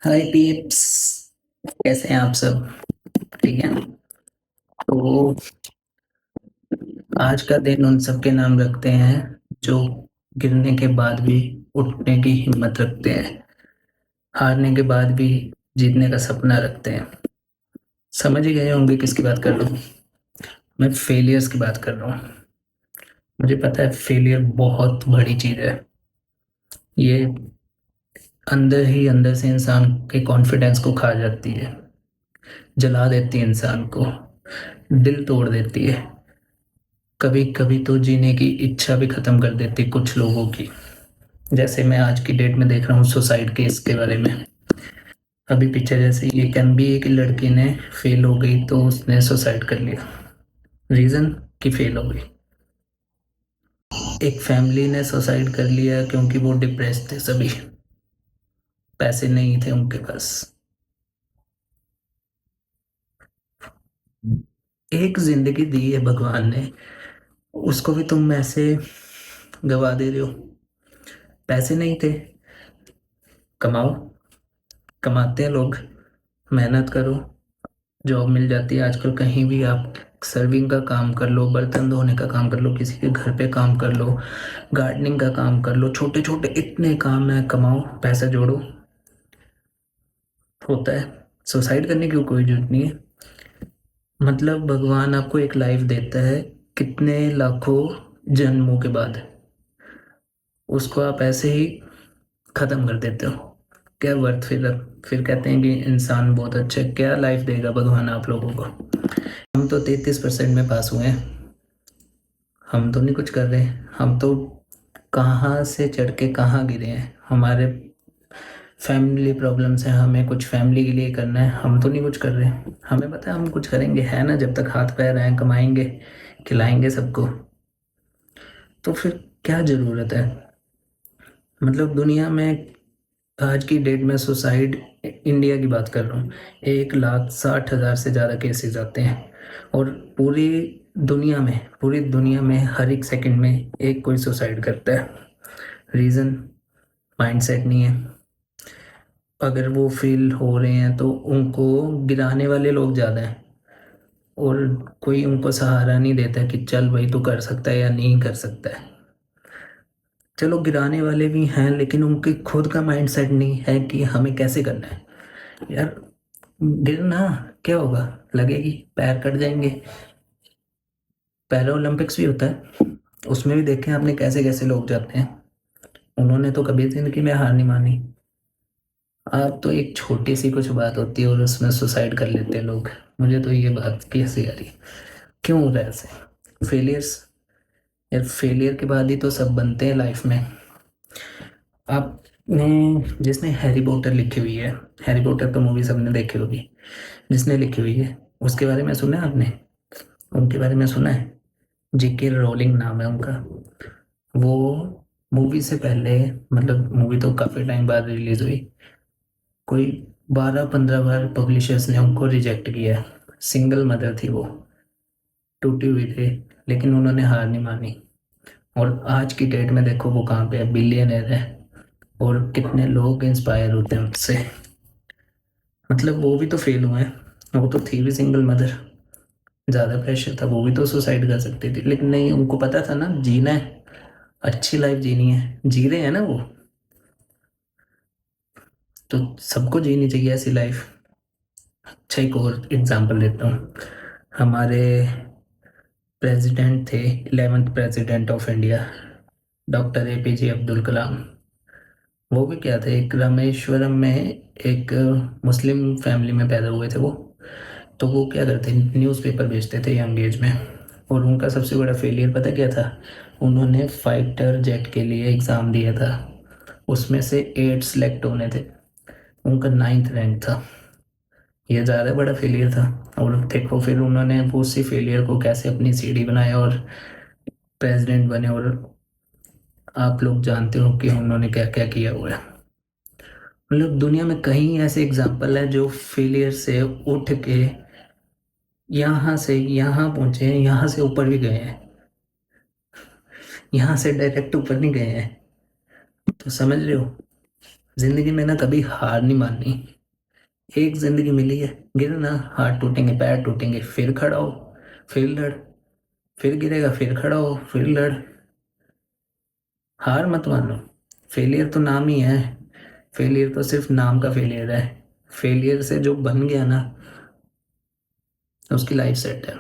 हाय peeps, कैसे हैं आप सब? ठीक है। तो आज का दिन उन सब के नाम रखते हैं जो गिरने के बाद भी उठने की हिम्मत रखते हैं, हारने के बाद भी जीतने का सपना रखते हैं। समझ ही गए होंगे किसकी बात कर रहा हूँ। मैं फेलियर्स की बात कर रहा हूँ। मुझे पता है फेलियर बहुत बड़ी चीज़ है। ये अंदर ही अंदर से इंसान के कॉन्फिडेंस को खा जाती है, जला देती है इंसान को, दिल तोड़ देती है। कभी कभी तो जीने की इच्छा भी खत्म कर देती है कुछ लोगों की। जैसे मैं आज की डेट में देख रहा हूँ सुसाइड केस के बारे में। अभी पीछे जैसे ये एमबीए की लड़की ने फेल हो गई तो उसने सुसाइड कर लिया। रीजन कि फेल हो गई। एक फैमिली ने सुसाइड कर लिया क्योंकि वो डिप्रेस थे सभी, पैसे नहीं थे उनके पास। एक जिंदगी दी है भगवान ने, उसको भी तुम ऐसे गवा दे रहे हो। पैसे नहीं थे, कमाओ। कमाते हैं लोग, मेहनत करो, जॉब मिल जाती है आजकल कहीं भी। आप सर्विंग का काम कर लो, बर्तन धोने का काम कर लो, किसी के घर पे काम कर लो, गार्डनिंग का काम कर लो, छोटे छोटे इतने काम है। कमाओ, पैसा जोड़ो, होता है। सुसाइड करने की कोई जरूरत नहीं है। मतलब भगवान आपको एक लाइफ देता है कितने लाखों जन्मों के बाद, उसको आप ऐसे ही खत्म कर देते हो। क्या वर्थ? फिर कहते हैं कि इंसान बहुत अच्छा है। क्या लाइफ देगा भगवान आप लोगों को? हम तो 33% में पास हुए हैं। हम तो नहीं कुछ कर रहे। हम तो कहाँ से चढ़ के कहाँ गिरे हैं। हमारे फैमिली प्रॉब्लम्स हैं, हमें कुछ फैमिली के लिए करना है। हम तो नहीं कुछ कर रहे। हमें पता है हम कुछ करेंगे, है ना? जब तक हाथ पैर हैं कमाएंगे, खिलाएंगे सबको। तो फिर क्या ज़रूरत है? मतलब दुनिया में आज की डेट में सुसाइड, इंडिया की बात कर रहा हूँ, 1,60,000 से ज़्यादा केसेस आते हैं। और पूरी दुनिया में हर एक सेकंड में एक कोई सुसाइड करता है। रीज़न माइंडसेट नहीं है। अगर वो फेल हो रहे हैं तो उनको गिराने वाले लोग ज़्यादा हैं, और कोई उनको सहारा नहीं देता कि चल भाई तू कर सकता है या नहीं कर सकता है। चलो गिराने वाले भी हैं लेकिन उनके खुद का माइंडसेट नहीं है कि हमें कैसे करना है। यार गिरना क्या होगा, लगेगी, पैर कट जाएंगे। पैरा ओलंपिक्स भी होता है, उसमें भी देखें आपने कैसे कैसे लोग जाते हैं। उन्होंने तो कभी जिंदगी में हार नहीं मानी। आप तो एक छोटी सी कुछ बात होती है और उसमें सुसाइड कर लेते हैं लोग। मुझे तो ये बात कैसे आ रही, क्यों हो रहा है ऐसे? फेलियर्स, यार फेलियर के बाद ही तो सब बनते हैं लाइफ में। आपने, जिसने हैरी पॉटर लिखी हुई है, हैरी पॉटर तो मूवी सबने देखी होगी, जिसने लिखी हुई है उसके बारे में सुना है आपने? उनके बारे में सुना है? जेके रोलिंग नाम है उनका। वो मूवी से पहले, मतलब मूवी तो काफ़ी टाइम बाद रिलीज हुई, कोई 12-15 बार पब्लिशर्स ने उनको रिजेक्ट किया। सिंगल मदर थी वो, टूटी हुई थी, लेकिन उन्होंने हार नहीं मानी। और आज की डेट में देखो वो कहाँ पे है, बिलियनर है। और कितने लोग इंस्पायर होते हैं उससे। मतलब वो भी तो फेल हुए हैं, वो तो थी भी सिंगल मदर। ज़्यादा प्रेशर था, वो भी तो सुसाइड कर सकती थी, लेकिन नहीं, उनको पता था ना जीना है, अच्छी लाइफ जीनी है, जी रहे हैं ना वो। तो सबको जीनी चाहिए ऐसी लाइफ। अच्छा एक और एग्जांपल देता हूँ। हमारे प्रेसिडेंट थे, 11th president of India, doctor APJ Abdul Kalam. वो भी क्या थे, एक रामेश्वरम में एक मुस्लिम फैमिली में पैदा हुए थे वो। तो वो क्या करते, न्यूज़पेपर बेचते थे यंग एज में। और उनका सबसे बड़ा फेलियर पता क्या था? उन्होंने फाइटर जेट के लिए एग्ज़ाम दिया था, उसमें से 8 सेलेक्ट होने थे, उनका 9th रैंक था। ये ज़्यादा बड़ा फेलियर था। और देखो फिर उन्होंने वो उसी फेलियर को कैसे अपनी सीढ़ी बनाया और प्रेसिडेंट बने। और आप लोग जानते हो कि उन्होंने क्या क्या किया हुआ है। मतलब दुनिया में कहीं ऐसे एग्जाम्पल है जो फेलियर से उठ के यहाँ से यहाँ पहुँचे हैं, यहाँ से ऊपर भी गए हैं, यहाँ से डायरेक्ट ऊपर नहीं गए हैं। तो समझ रहे हो, जिंदगी में ना कभी हार नहीं माननी। एक जिंदगी मिली है, गिरना, हाथ टूटेंगे, पैर टूटेंगे, फिर खड़ा हो, फिर लड़, फिर गिरेगा, फिर खड़ा हो, फिर लड़। हार मत मानो। फेलियर तो नाम ही है। फेलियर तो सिर्फ नाम का फेलियर है। फेलियर से जो बन गया ना, उसकी लाइफ सेट है।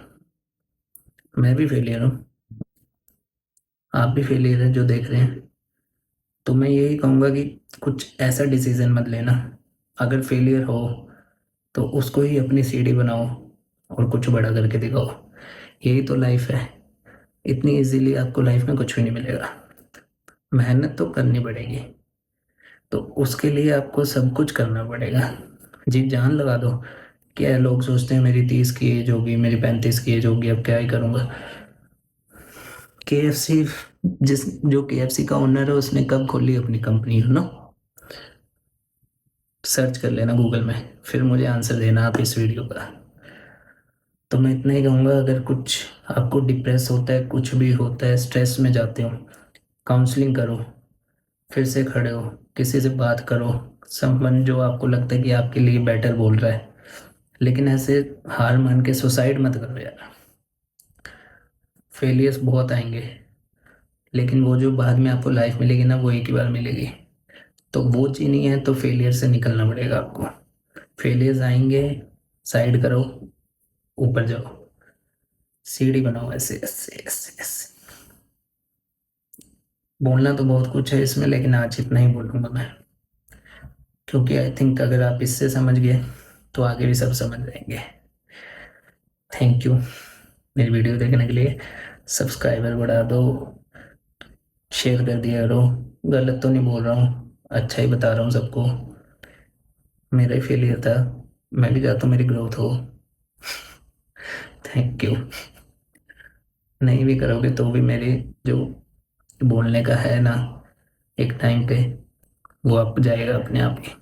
मैं भी फेलियर हूँ, आप भी फेलियर हैं जो देख रहे हैं। तो मैं यही कहूँगा कि कुछ ऐसा डिसीजन मत लेना। अगर फेलियर हो तो उसको ही अपनी सीढ़ी बनाओ और कुछ बड़ा करके दिखाओ। यही तो लाइफ है। इतनी इजीली आपको लाइफ में कुछ भी नहीं मिलेगा। मेहनत तो करनी पड़ेगी, तो उसके लिए आपको सब कुछ करना पड़ेगा। जी जान लगा दो। क्या लोग सोचते हैं मेरी 30 की एज होगी, मेरी 35 की एज होगी, अब क्या ही करूँगा। KFC, जिस जो KFC का ओनर है उसने कब खोली अपनी कंपनी, है ना? सर्च कर लेना गूगल में, फिर मुझे आंसर देना आप इस वीडियो का। तो मैं इतना ही कहूँगा, अगर कुछ आपको डिप्रेस होता है, कुछ भी होता है, स्ट्रेस में जाते हो, काउंसलिंग करो, फिर से खड़े हो, किसी से बात करो। समवन जो आपको लगता है कि आपके लिए बेटर बोल रहा है। लेकिन ऐसे हार मान के सुसाइड मत करो यार। फेलियर्स बहुत आएंगे, लेकिन वो जो बाद में आपको लाइफ मिलेगी ना, वो एक ही बार मिलेगी। तो वो जीनी है तो फेलियर से निकलना पड़ेगा आपको। फेलियर्स आएंगे, साइड करो, ऊपर जाओ, सीढ़ी बनाओ, ऐसे ऐसे ऐसे ऐसे। बोलना तो बहुत कुछ है इसमें, लेकिन आज इतना ही बोलूँगा मैं, क्योंकि आई थिंक अगर आप इससे समझ गए तो आगे भी सब समझ जाएंगे। थैंक यू मेरी वीडियो देखने के लिए। सब्सक्राइबर बढ़ा दो, शेयर कर दिया करो। गलत तो नहीं बोल रहा हूँ, अच्छा ही बता रहा हूँ सबको। मेरा ही फेलियर था, मैं भी चाहता हूँ मेरी ग्रोथ हो। Thank you. नहीं भी करोगे तो भी मेरी जो बोलने का है ना, एक टाइम पे वो आप जाएगा अपने आप ही।